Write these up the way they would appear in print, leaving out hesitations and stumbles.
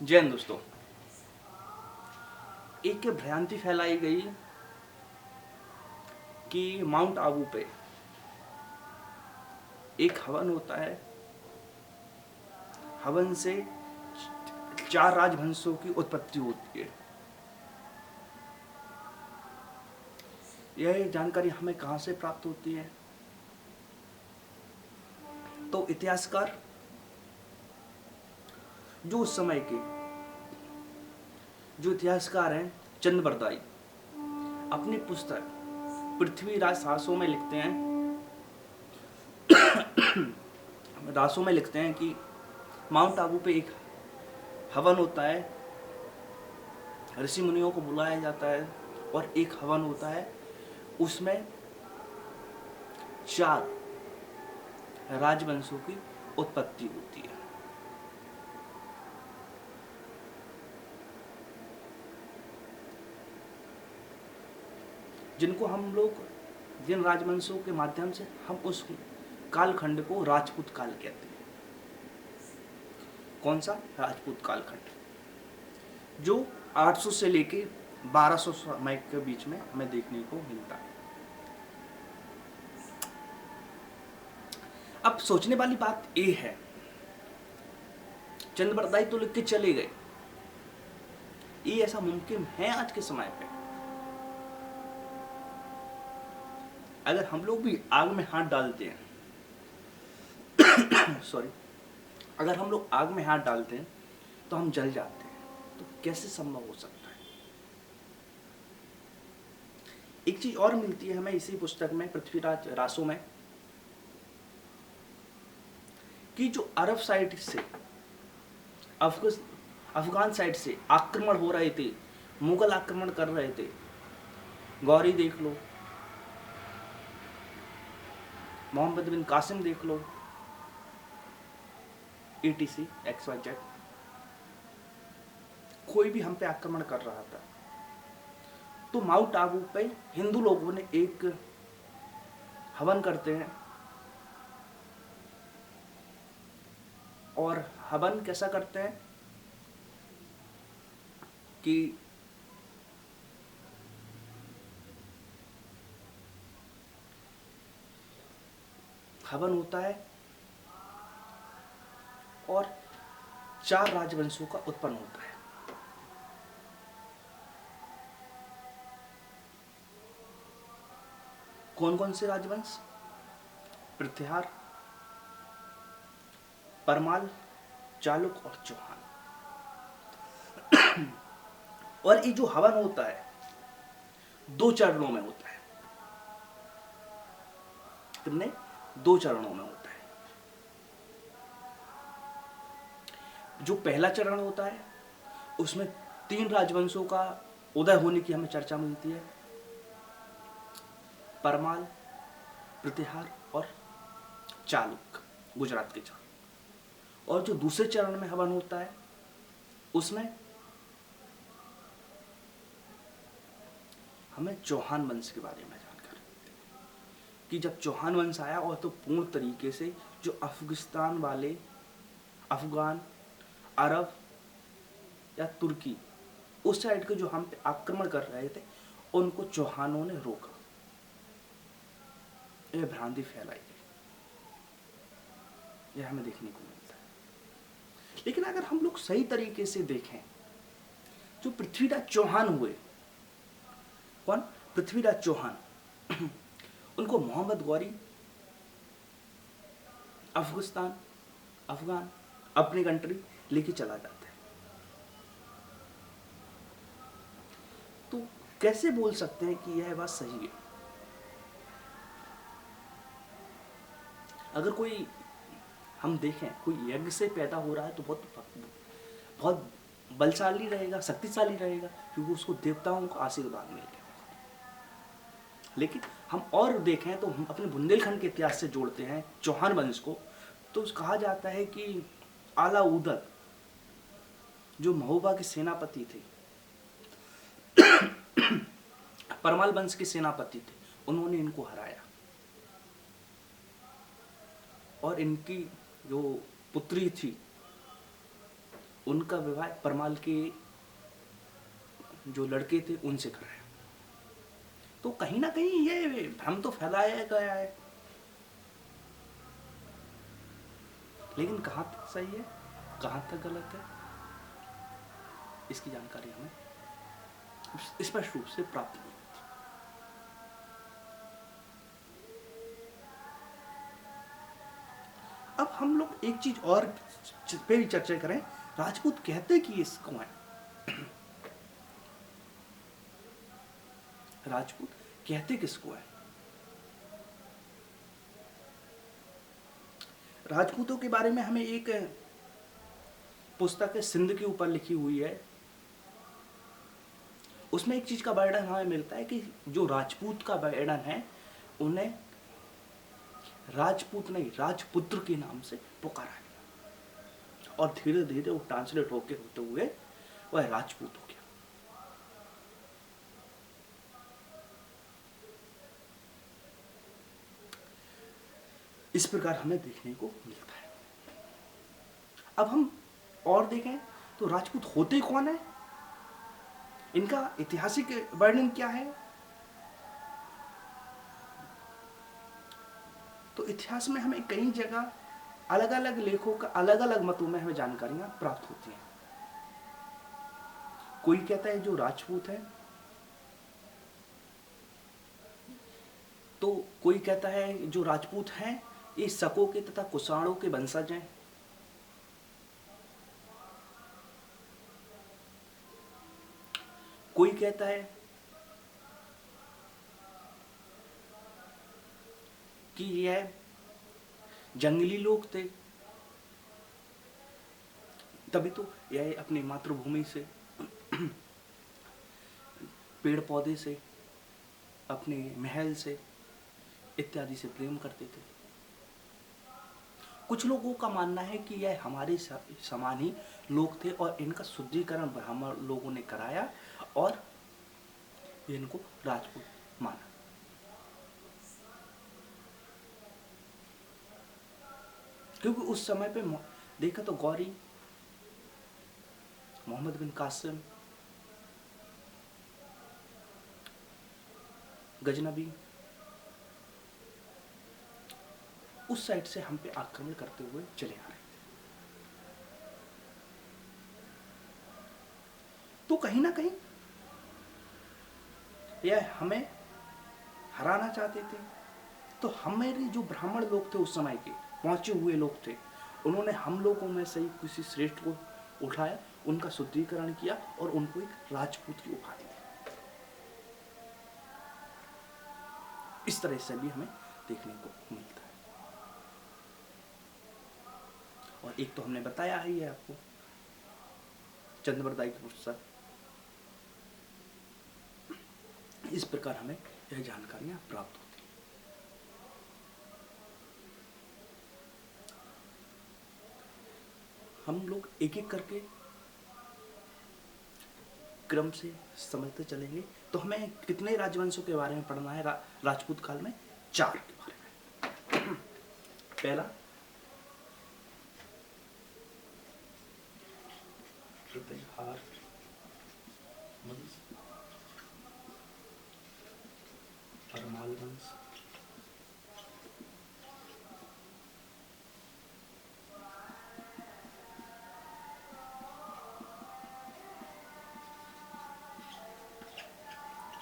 जय हिंद दोस्तों। एक भ्रांति फैलाई गई कि माउंट आबू पे एक हवन होता है, हवन से 4 राजवंशों की उत्पत्ति होती है। यह जानकारी हमें कहाँ से प्राप्त होती है? तो इतिहासकार जो उस समय के जो इतिहासकार हैं, चंद्रबरदाई, अपनी पुस्तक पृथ्वीराज साहसों में लिखते हैं कि माउंट आबू पे एक हवन होता है, ऋषि मुनियों को बुलाया जाता है और एक हवन होता है, उसमें 4 राजवंशों की उत्पत्ति होती है। जिनको हम लोग, जिन राजवंशों के माध्यम से हम उस कालखंड को राजपूत काल कहते हैं। कौन सा? राजपूत कालखंड, जो 800 से लेके 1200 समय के बीच में हमें देखने को मिलता है। अब सोचने वाली बात ये है, चंद्रबरदाई तो लिख के चले गए, ये ऐसा मुमकिन है आज के समय पे? अगर हम लोग भी आग में हाथ डालते हैं सॉरी, अगर हम लोग आग में हाथ डालते हैं तो हम जल जाते हैं, तो कैसे संभव हो सकता है? एक चीज और मिलती है हमें इसी पुस्तक में, पृथ्वीराज रासों में, कि जो अरब साइड से, अफगान साइड से आक्रमण हो रहे थे, मुगल आक्रमण कर रहे थे। गौरी देख लो, मोहम्मद बिन कासिम देख लो, ETC XYZ, कोई भी हम पे आक्रमण कर रहा था, तो माउंट आबू पे हिंदू लोगों ने एक हवन करते हैं। और हवन कैसा करते हैं कि हवन होता है और 4 राजवंशों का उत्पन्न होता है। कौन कौन से राजवंश? प्रतिहार, परमाल, चालुक और चौहान। और ये जो हवन होता है 2 चरणों में होता है। कितने? 2 चरणों में होता है। जो पहला चरण होता है उसमें 3 राजवंशों का उदय होने की हमें चर्चा मिलती है, परमाल, प्रतिहार और चालुक, गुजरात के चरण। और जो दूसरे चरण में हवन होता है उसमें हमें चौहान वंश के बारे में जानकारी मिलती है कि जब चौहान वंश आया और तो पूर्ण तरीके से जो अफगानिस्तान वाले, अफगान, अरब या तुर्की, उस साइड के जो हम पे आक्रमण कर रहे थे, उनको चौहानों ने रोका। यह भ्रांति फैलाई गई, यह हमें देखने को मिलता है। लेकिन अगर हम लोग सही तरीके से देखें, जो पृथ्वीराज चौहान हुए, कौन? पृथ्वीराज चौहान, उनको मोहम्मद गौरी अफगानिस्तान, अफगान, अपनी कंट्री लेके चला जाता है। तो कैसे बोल सकते हैं कि यह बात सही है? अगर कोई, हम देखें, कोई यज्ञ से पैदा हो रहा है तो बहुत बलशाली रहेगा, शक्तिशाली रहेगा, क्योंकि उसको देवताओं का आशीर्वाद मिल गया। लेकिन हम और देखें तो हम अपने बुंदेलखंड के इतिहास से जोड़ते हैं चौहान वंश को, तो कहा जाता है कि आलाउदद, जो महोबा के सेनापति थे, परमाल वंश के सेनापति थे, उन्होंने इनको हराया और इनकी जो पुत्री थी उनका विवाह परमाल के जो लड़के थे उनसे कराया। तो कहीं ना कहीं ये भ्रम तो फैलाया गया है, लेकिन कहाँ तक सही है कहाँ तक गलत है इसकी जानकारी हमें स्पष्ट रूप से प्राप्त नहीं होती। अब हम लोग एक चीज और पे भी चर्चा करें, राजपूत कहते कि इसको है राजपूत कहते किसको है? राजपूतों के बारे में हमें एक पुस्तक है सिंध के ऊपर लिखी हुई है, उसमें एक चीज का वर्णन हमें मिलता है कि जो राजपूत का वर्णन है उन्हें राजपूत नहीं राजपुत्र के नाम से पुकारा गया, और धीरे धीरे वो ट्रांसलेट होते हुए वह राजपूत हो गया। इस प्रकार हमें देखने को मिलता है। अब हम और देखें तो राजपूत होते कौन है, इनका ऐतिहासिक वर्णन क्या है? तो इतिहास में हमें कई जगह अलग अलग लेखों का अलग अलग मतों में हमें जानकारियां प्राप्त होती हैं। कोई कहता है जो राजपूत है, तो कोई कहता है जो राजपूत हैं ये शकों के तथा कुषाणों के वंशज हैं। कोई कहता है कि यह जंगली लोग थे, तभी तो यह अपनी मातृभूमि से पेड़ पौधे से अपने महल से इत्यादि से प्रेम करते थे। कुछ लोगों का मानना है कि यह हमारे समान ही लोग थे और इनका शुद्धिकरण ब्राह्मण लोगों ने कराया और इनको राजपूत माना। क्योंकि उस समय पे देखा तो गौरी, मोहम्मद बिन कासिम, गजनबी उस साइड से हम पे आक्रमण करते हुए चले आ रहे थे। तो कहीं ना कहीं यह हमें हराना चाहते थे। तो हमारे जो ब्राह्मण लोग थे उस समय के पहुंचे हुए लोग थे, उन्होंने हम लोगों में से ही किसी श्रेष्ठ को उठाया, उनका शुद्धिकरण किया और उनको एक राजपूत की उपाधि दी। इस तरह से भी हमें देखने को मिलता है। और एक तो हमने बताया ही है आपको, चंद्रवरदाई की पुस्तक। इस प्रकार हमें यह जानकारियां प्राप्त होती हैं। हम लोग एक एक करके क्रम से समझते चलेंगे। तो हमें कितने राजवंशों के बारे में पढ़ना है राजपूत काल में? 4 के बारे में। पहला प्रतिहार वंश, परमाल वंश,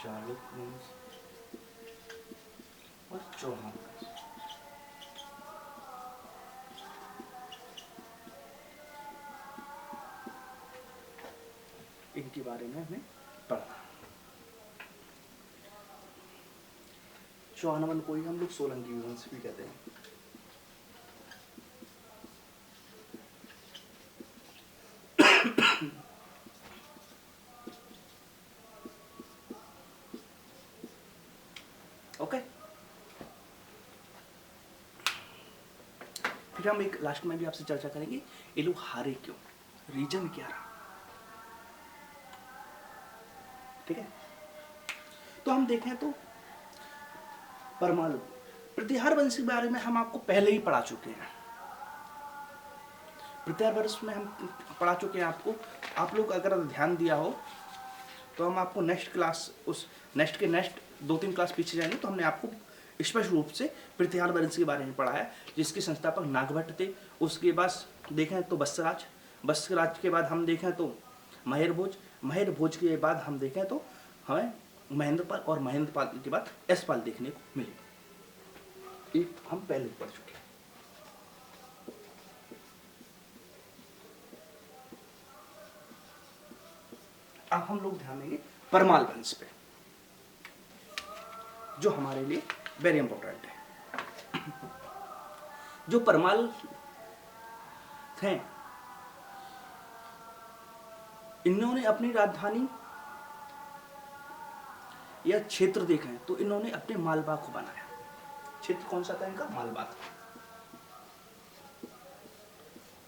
चालुक्य वंश और चौहान वंश। इनके बारे में हमें पढ़ना। चौहान को ही हम लोग सोलंकी वंश भी कहते हैं। ओके, फिर हम एक लास्ट में भी आपसे चर्चा करेंगे ये लोग हारे क्यों, रीजन क्या रहा। ठीक है, तो हम देखें तो प्रतिहार वंश के बारे में हम आपको पहले ही पढ़ा चुके हैं। प्रत्यार वर्ष में हम पढ़ा चुके हैं आपको। आप लोग अगर ध्यान दिया हो तो हम आपको नेक्स्ट क्लास, उस नेक्स्ट के नेक्स्ट 2-3 क्लास पीछे जाएंगे तो हमने आपको स्पष्ट रूप से प्रत्यार वंश के बारे में पढ़ा है, जिसके संस्थापक नागभट्ट थे। उसके बाद देखें तो बत्सराज, बत्सराज के बाद हम देखें तो महेर भोज, महेर भोज के बाद हम देखें तो हमें महेंद्रपाल, और महेंद्रपाल के बाद यशपाल देखने को मिले। एक हम पहले पढ़ चुके हैं। अब हम लोग ध्यान देंगे परमाल वंश पे, जो हमारे लिए वेरी इंपॉर्टेंट है। जो परमाल थे, इन्होंने अपनी राजधानी या क्षेत्र देखें तो इन्होंने अपने मालवा को बनाया। क्षेत्र कौन सा था इनका? मालवा था।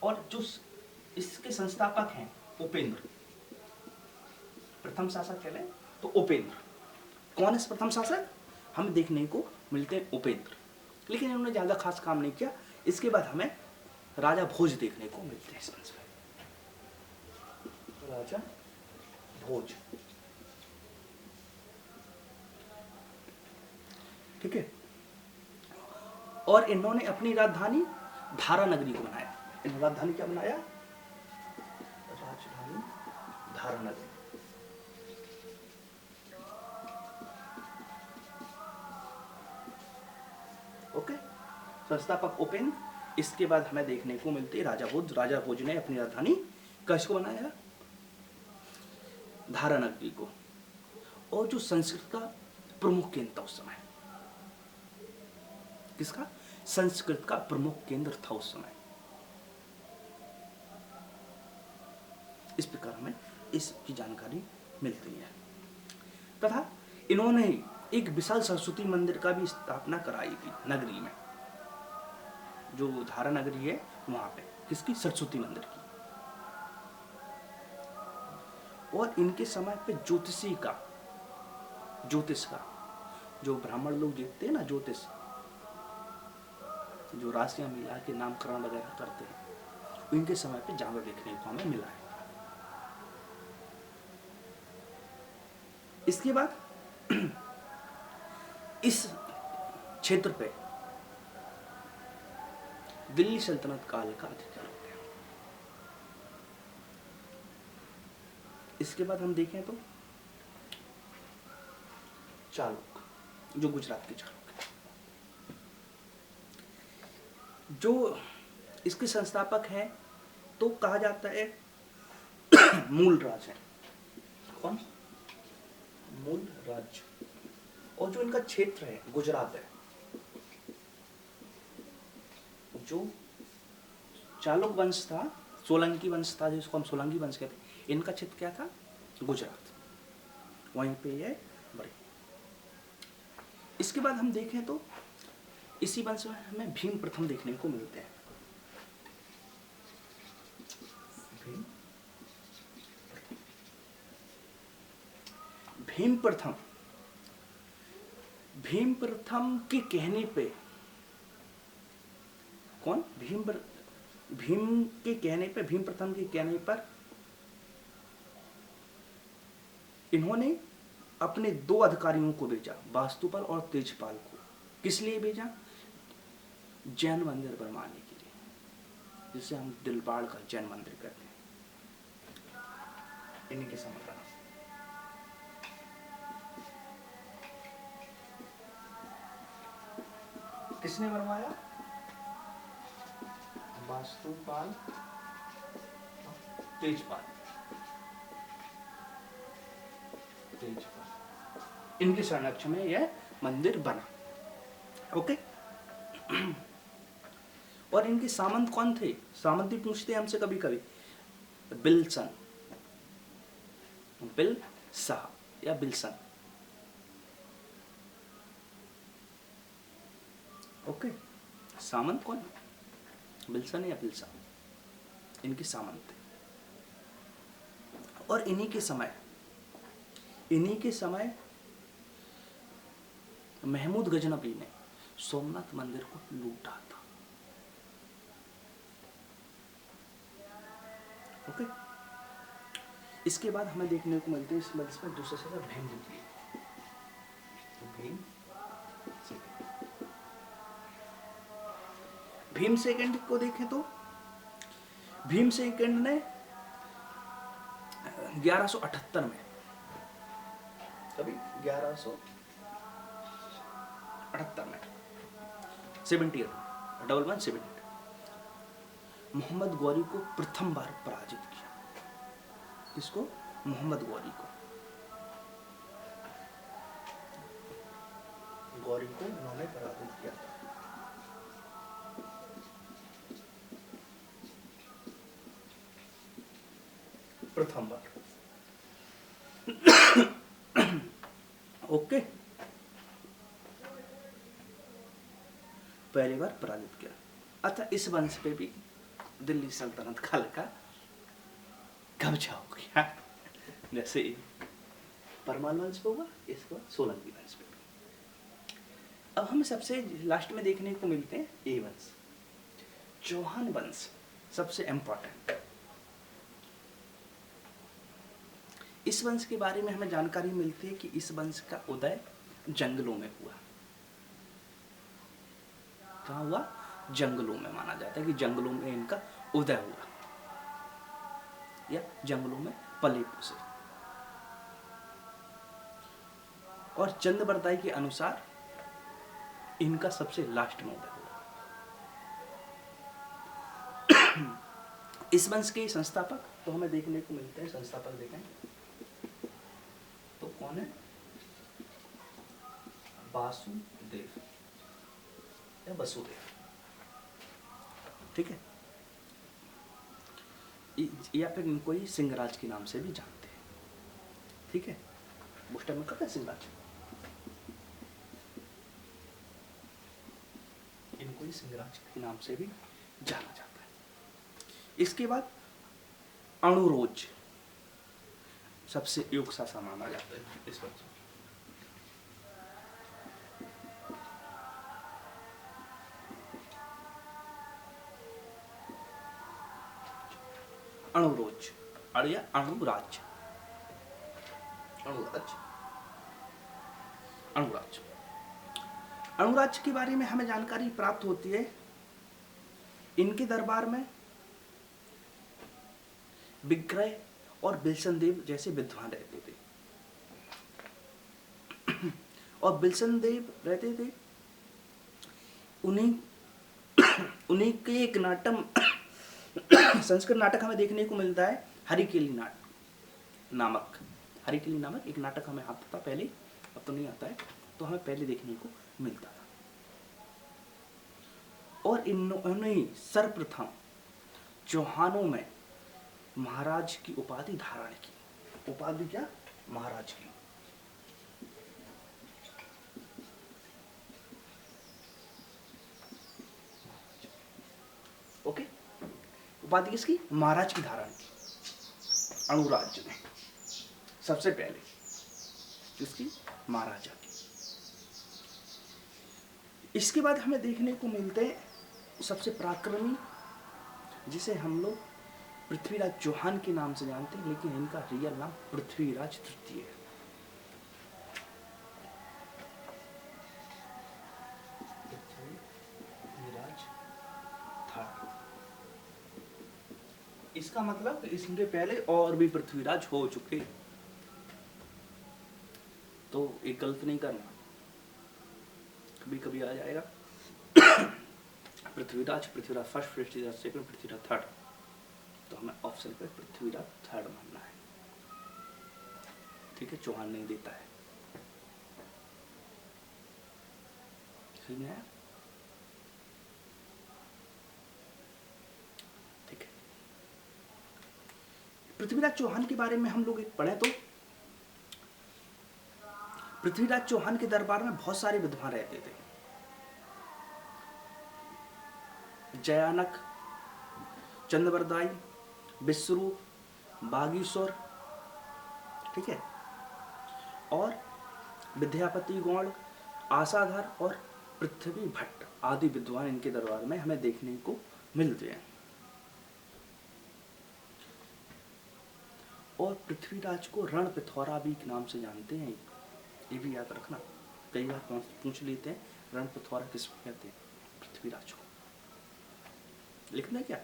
और जो इसके संस्थापक हैं उपेंद्र, प्रथम शासक कह लें तो उपेंद्र। कौन है प्रथम शासक? हमें देखने को मिलते हैं उपेंद्र, लेकिन इन्होंने ज्यादा खास काम नहीं किया। इसके बाद हमें राजा भोज देखने को मिलते हैं इस वंश में। राजा भोज, ठीक है। और इन्होंने अपनी राजधानी धारा नगरी को बनाया। इन राजधानी क्या बनाया? राजधानी धारा नगरी। ओके, संस्थापक उपेंद्र। इसके बाद हमें देखने को मिलती है राजा भोज। राजा भोज ने अपनी राजधानी किसको बनाया? धारा नगरी को। और जो संस्कृत का प्रमुख केंद्र था उस समय, किसका? संस्कृत का प्रमुख केंद्र था उस समय। इस प्रकार हमें इसकी जानकारी मिलती है। तथा इन्होंने एक विशाल सरस्वती मंदिर का भी स्थापना कराई थी नगरी में, जो धारा नगरी है वहां पे। किसकी? सरस्वती मंदिर की। और इनके समय पे ज्योतिष का जो ब्राह्मण लोग देखते हैं ना, ज्योतिष, जो राशियां मिला के नामकरण वगैरह करते हैं, इनके समय पे ज्यादा देखने को हमें मिला है। इसके बाद इस क्षेत्र पे दिल्ली सल्तनत काल का अधिकार हो गया। इसके बाद हम देखें तो चालुक, जो गुजरात के चालुक है, जो इसके संस्थापक हैं, तो कहा जाता है मूल राज है। कौन? मूल राज। और जो इनका क्षेत्र है गुजरात है। जो चालुक वंश था, सोलंकी वंश था, जिसको हम सोलंकी वंश कहते हैं, इनका क्षेत्र क्या था? गुजरात। वहीं पे ये बड़े। इसके बाद हम देखें तो इसी वंश में हमें भीम प्रथम देखने को मिलते हैं। भीम प्रथम के कहने पे, कौन? भीम के कहने पे, भीम प्रथम के कहने पर इन्होंने अपने 2 अधिकारियों को भेजा, वास्तुपाल और तेजपाल को। किस लिए भेजा? जैन मंदिर बनवाने के लिए, जिसे हम दिलबाड़ का जैन मंदिर कहते हैं। इन्हीं के समय का किसने बनवाया? वास्तुपाल, तेजपाल। इनके संरक्षण में यह मंदिर बना। ओके। और इनके सामंत कौन थे? सामंत भी पूछते हैं हमसे कभी कभी। बिल्सन, बिल शाह या बिल्सन। ओके। सामंत कौन? बिल्सन या बिल्सन, इनके सामंत थे। और इन्हीं के समय महमूद गजनबी ने सोमनाथ मंदिर को लूटा था। ओके। इसके बाद हमें देखने को मिलते हैं इस वंश में दूसरा से भीम द्वितीय। भीम सेकंड को देखें तो भीम सेकंड ने 1178 में, कभी 1178 में 78 मोहम्मद गौरी को प्रथम बार पराजित किया। किसको? मोहम्मद गौरी को उन्होंने पराजित किया था। प्रथम बार। ओके, पहली बार पराजित किया। अच्छा, इस वंश पे भी दिल्ली सल्तनत काल का कब्जा हो गया, जैसे परमार वंश पे हुआ, इसको सोलंकी वंश पे। अब हम सबसे लास्ट में देखने को मिलते हैं ए वंश, चौहान वंश, सबसे इंपॉर्टेंट। इस वंश के बारे में हमें जानकारी मिलती है कि इस वंश का उदय जंगलों में हुआ। कहाँ हुआ? जंगलों में। माना जाता है कि जंगलों में इनका उदय हुआ या जंगलों में पले पुसे। और चंद्रबरदाई के अनुसार इनका सबसे लास्ट में उदय हुआ। इस वंश के संस्थापक तो हमें देखने को मिलते हैं, संस्थापक देखें तो कौन है? वासुदेव या वसुदेव, ठीक है, या फिर इनको ही सिंहराज के नाम से भी जानते हैं, ठीक है। उस टाइम में कब है सिंहराज? इनको ही सिंहराज के नाम से भी जाना जाता है। इसके बाद अणुरोज सबसे युग शासक माना जाता है इस वंश में। अणुरोज या अणुराज, अणुराज के बारे में हमें जानकारी प्राप्त होती है। इनके दरबार में विक्रय और बिल्सन देव जैसे विद्वान रहते थे, और बिल्सन देव रहते थे, उन्हीं के एक नाटक संस्कृत नाटक हमें देखने को मिलता है, हरिकेली नामक एक नाटक हमें आता था पहले, अब तो नहीं आता है, तो हमें पहले देखने को मिलता था। और इन्होंने सर्वप्रथम चौहानों में महाराज की उपाधि धारण की। उपाधि क्या? महाराज की। ओके, उपाधि किसकी? महाराज की धारण की अणुराज ने सबसे पहले। किसकी? महाराजा की। इसके बाद हमें देखने को मिलते हैं सबसे पराक्रमी, जिसे हम लोग पृथ्वीराज चौहान के नाम से जानते हैं, लेकिन इनका रियल नाम पृथ्वीराज तृतीय है। पृथ्वीराज थर्ड। इसका मतलब इसके पहले और भी पृथ्वीराज हो चुके, तो एक गलत नहीं करना, कभी कभी आ जाएगा Prithviraj first, Prithviraj second, Prithviraj third, तो हमें ऑप्शन पे पृथ्वीराज थर्ड मानना है, ठीक है। चौहान नहीं देता है, समझ में आया? ठीक है। पृथ्वीराज चौहान के बारे में हम लोग एक पढ़े तो पृथ्वीराज चौहान के दरबार में बहुत सारे विद्वान रहते थे। जयानक, चंद्रबरदाई, विश्रू, बागीश्वर, ठीक है, और विद्यापति गौड़, आशाधर और पृथ्वी भट्ट आदि विद्वान इनके दरबार में हमें देखने को मिलते हैं। और पृथ्वीराज को रण पिथौरा भी के नाम से जानते हैं, ये भी याद रखना, कई बार पूछ लेते हैं रण पिथौरा किस कहते हैं, पृथ्वीराज को। लिखना क्या,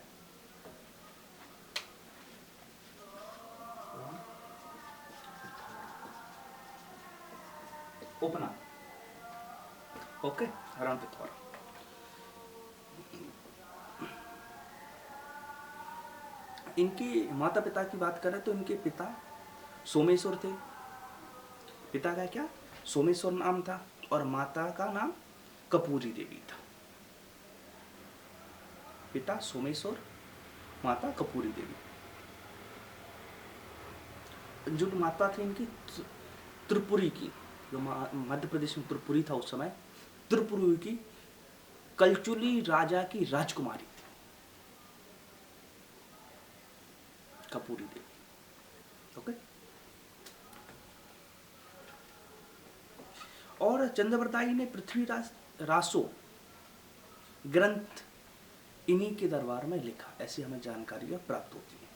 उपनाम, ओके, रण पिथौरा। इनके माता पिता की बात करें तो इनके पिता सोमेश्वर थे, पिता का क्या सोमेश्वर नाम था, और माता का नाम कपूरी देवी था। पिता सोमेश्वर, माता कपूरी देवी। जो माता थी इनकी त्रिपुरी की, जो मध्य प्रदेश में त्रिपुरी था उस समय, त्रिपुरी की कलचुली राजा की राजकुमारी थी कपूरी देवी, ओके। और चंद्रवरदाई ने पृथ्वीराज रासो ग्रंथ इन्हीं के दरबार में लिखा, ऐसी हमें जानकारियां प्राप्त होती है।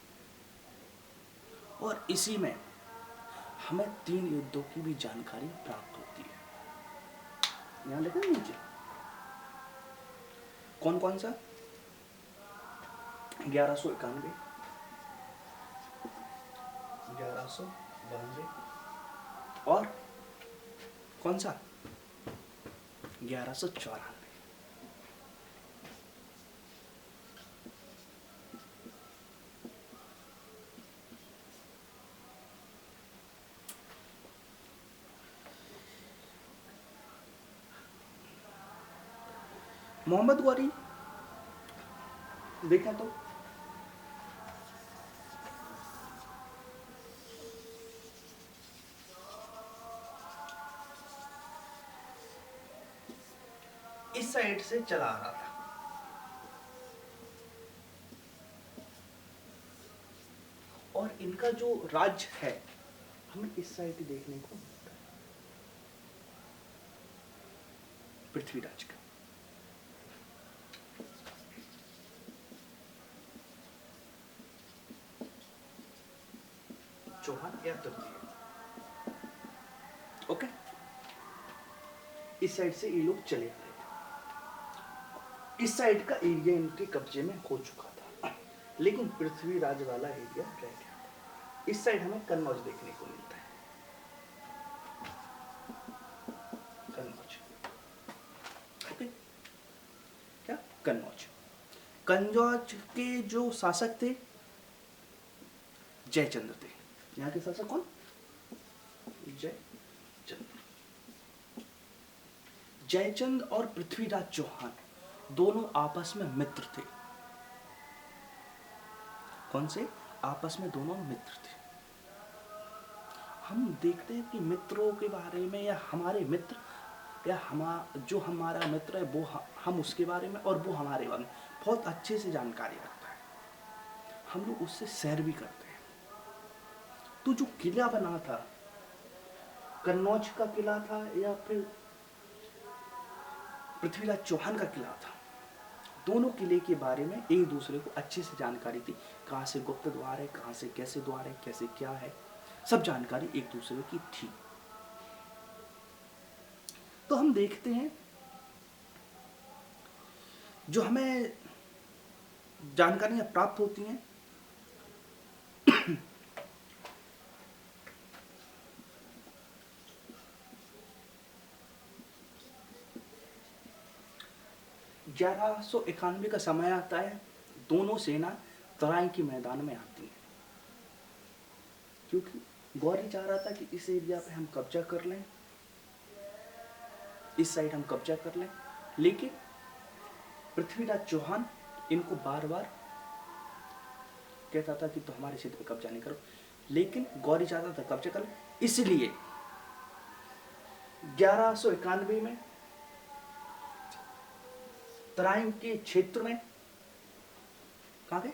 और इसी में हमें 3 युद्धों की भी जानकारी प्राप्त होती है। यहां लिखा है नीचे कौन कौन सा, 1191, 1192 और कौन सा 1194। मोहम्मद गौरी देखा तो इस साइड से चला आ रहा था, और इनका जो राज्य है हमें इस साइड देखने को मिलता है, पृथ्वीराज का। चौहान या तृतीय, ओके। इस साइड से ये लोग चले आ रहे थे, इस साइड का एरिया इनके कब्जे में हो चुका था, लेकिन पृथ्वीराज वाला एरिया रह गया। इस साइड हमें कन्नौज देखने को मिलता है, कन्नौज, ओके, क्या कन्नौज। कन्नौज के जो शासक थे जयचंद्र थे। यहाँ के शासक कौन, जयचंद्र। जयचंद और पृथ्वीराज चौहान दोनों आपस में मित्र थे। कौन से, आपस में दोनों मित्र थे। हम देखते हैं कि मित्रों के बारे में, या हमारे मित्र, या जो हमारा मित्र है वो हम उसके बारे में, और वो हमारे बारे में बहुत अच्छे से जानकारी रखता है, हम लोग उससे शेयर भी करते हैं। तो जो किला बना था, कन्नौज का किला था या फिर पृथ्वीराज चौहान का किला था, दोनों किले के बारे में एक दूसरे को अच्छे से जानकारी थी। कहाँ से गुप्त द्वार है, कहाँ से कैसे द्वार है, कैसे क्या है, सब जानकारी एक दूसरे की थी। तो हम देखते हैं जो हमें जानकारियां प्राप्त होती हैं (1191) का समय आता है, दोनों सेना तराई के मैदान में आती हैं, क्योंकि गौरी चाह रहा था कि इस एरिया पे हम कब्जा कर लें, इस साइड हम कब्जा कर लें, लेकिन पृथ्वीराज चौहान इनको बार बार कहता था कि तो हमारे क्षेत्र पे कब्जा नहीं करो, लेकिन गौरी चाहता था कब्जा कर, इसलिए 1191 में तराइन के क्षेत्र में, कहां गए,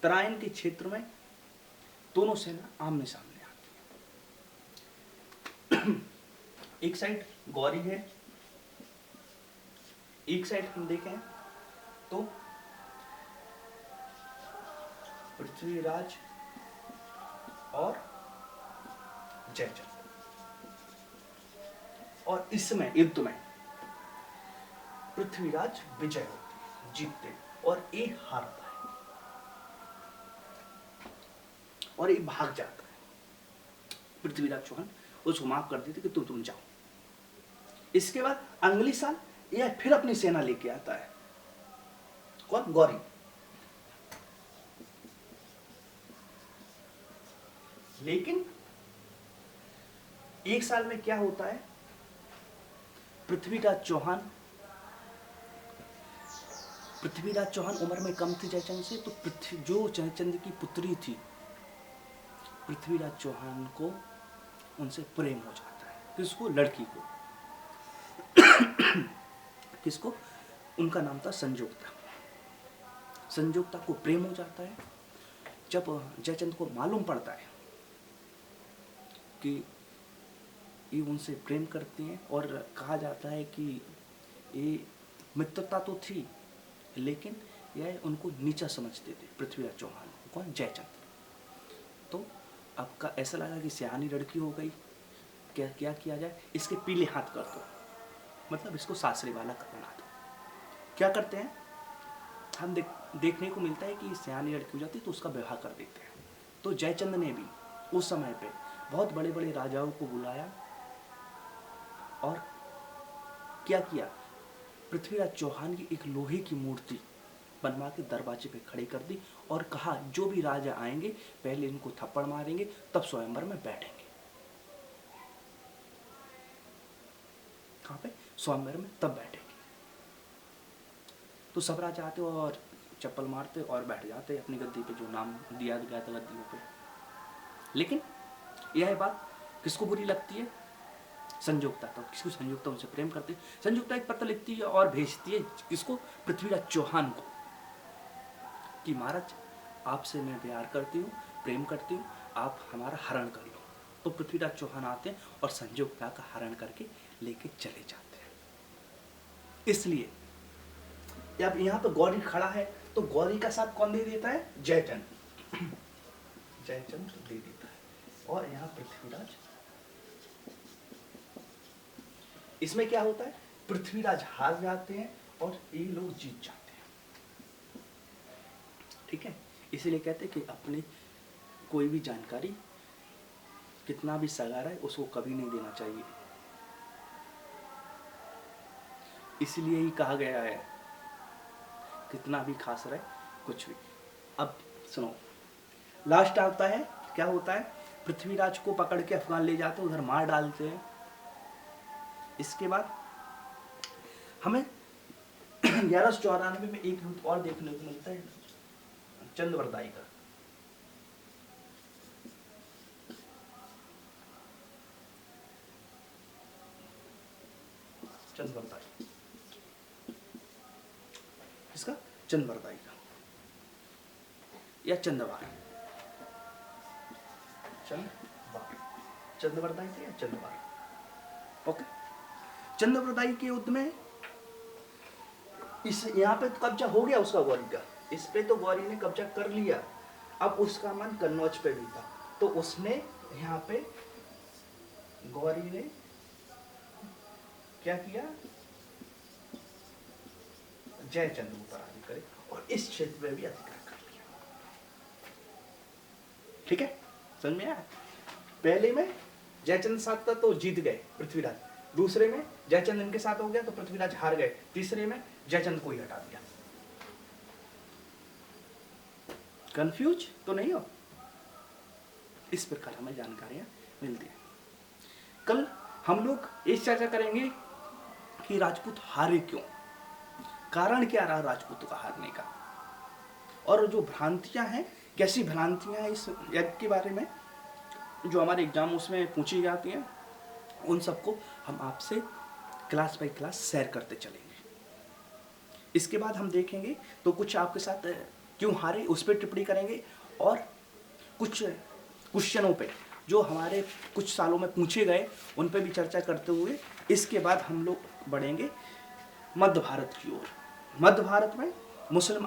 तराइन के क्षेत्र में दोनों सेना आमने सामने आती है। एक साइड गौरी है, एक साइड हम देखें तो पृथ्वीराज और जयचंद। और इसमें युद्ध में पृथ्वीराज विजय होती है, जीतते हैं, और ये हारता है और ये भाग जाता है। पृथ्वीराज चौहान उसको माफ कर देते कि तुम जाओ। इसके बाद अगली साल यह फिर अपनी सेना लेके आता है। कौन? गौरी। लेकिन एक साल में क्या होता है, पृथ्वीराज चौहान उम्र में कम थे जयचंद से, तो जो जयचंद की पुत्री थी पृथ्वीराज चौहान को उनसे प्रेम हो जाता है। किसको? लड़की को। किसको? उनका नाम था संजुक्ता। संजुक्ता को प्रेम हो जाता है। जब जयचंद को मालूम पड़ता है कि ये उनसे प्रेम करती हैं, और कहा जाता है कि ये मित्रता तो थी लेकिन यह उनको नीचा समझते थे पृथ्वीराज चौहान। कौन? जयचंद। तो आपका ऐसा लगा कि सियानी लड़की हो गई, क्या किया जाए, इसके पीले हाथ कर दो, मतलब इसको सासरे वाला बना दो। क्या करते हैं, हम देखने को मिलता है कि सियानी लड़की हो जाती है तो उसका विवाह कर देते हैं। तो जयचंद ने भी उस समय पे बहुत बड़े बड़े राजाओं को बुलाया और क्या किया, पृथ्वीराज चौहान की एक लोहे की मूर्ति बनवा के दरवाजे पे खड़ी कर दी और कहा जो भी राजा आएंगे पहले इनको थप्पड़ मारेंगे तब स्वयंवर में बैठेंगे। कहाँ पे? स्वयंवर में तब बैठेंगे। तो सब राजा आते और चप्पल मारते और बैठ जाते अपनी गद्दी पे, जो नाम दिया गया था गद्दियों पे। लेकिन यह बात किसको बुरी लगती है? संजुक्ता। तो किसको? संजुक्ता उनसे प्रेम करती है। संजुक्ता एक पत्र लिखती है और भेजती है किसको? पृथ्वीराज चौहान को, कि महाराज आपसे मैं प्यार करती हूँ, प्रेम करती हूँ, आप हमारा हरण कर लो। तो पृथ्वीराज चौहान आते हैं और संजुक्ता का हरण करके लेके चले जाते हैं। इसलिए जब यहाँ पे गौरी खड़ा है तो गौरी का साथ कौन दे देता है? जयचंद। जयचंद दे देता है। और यहाँ पृथ्वीराज, इसमें क्या होता है, पृथ्वीराज हार जाते हैं और ये लोग जीत जाते हैं। ठीक है, इसीलिए कहते हैं कि अपनी कोई भी जानकारी कितना भी सगा रहा है उसको कभी नहीं देना चाहिए। इसलिए ही कहा गया है कितना भी खास रहे कुछ भी। अब सुनो, लास्ट आता है, क्या होता है, पृथ्वीराज को पकड़ के अफगान ले जाते हैं, उधर मार डालते हैं। इसके बाद हमें 1194 में एक युद्ध और देखने को मिलता है, चंद्रवरदाई का। चंद्रवरदाई, इसका चंद्रवरदाई का या चंद्रवार, चंद्रवरदाई का या चंद्रवार। ओके, चंद्रवरदाई के युद्ध में इस यहाँ पे तो कब्जा हो गया उसका गौरी का, इस पे तो गौरी ने कब्जा कर लिया। अब उसका मन कन्नौज पे भी था, तो उसने यहाँ पे गौरी ने क्या किया, जयचंद ऊपर आदि करे और इस क्षेत्र में भी अधिकार कर लिया। ठीक है, समझ में आया? पहले में जयचंद साथ था तो जीत गए पृथ्वीराज, दूसरे में जयचंद इनके साथ हो गया तो पृथ्वीराज हार गए, तीसरे में जयचंद को ही हटा दिया। कंफ्यूज तो नहीं हो? इस प्रकार हमें जानकारियां मिलती है। कल हम लोग इस चर्चा करेंगे कि राजपूत हारे क्यों, कारण क्या रहा राजपूतों का हारने का, और जो भ्रांतियां हैं, कैसी भ्रांतियां हैं इस यज्ञ के बारे में जो हमारे एग्जाम उसमें पूछी जाती हैं, उन सबको हम आपसे क्लास बाय क्लास शेयर करते चलेंगे। इसके बाद हम देखेंगे तो कुछ आपके साथ क्यों हारे उस पर टिप्पणी करेंगे, और कुछ क्वेश्चनों पे जो हमारे कुछ सालों में पूछे गए उन पे भी चर्चा करते हुए इसके बाद हम लोग बढ़ेंगे मध्य भारत की ओर। मध्य भारत में मुस्लिम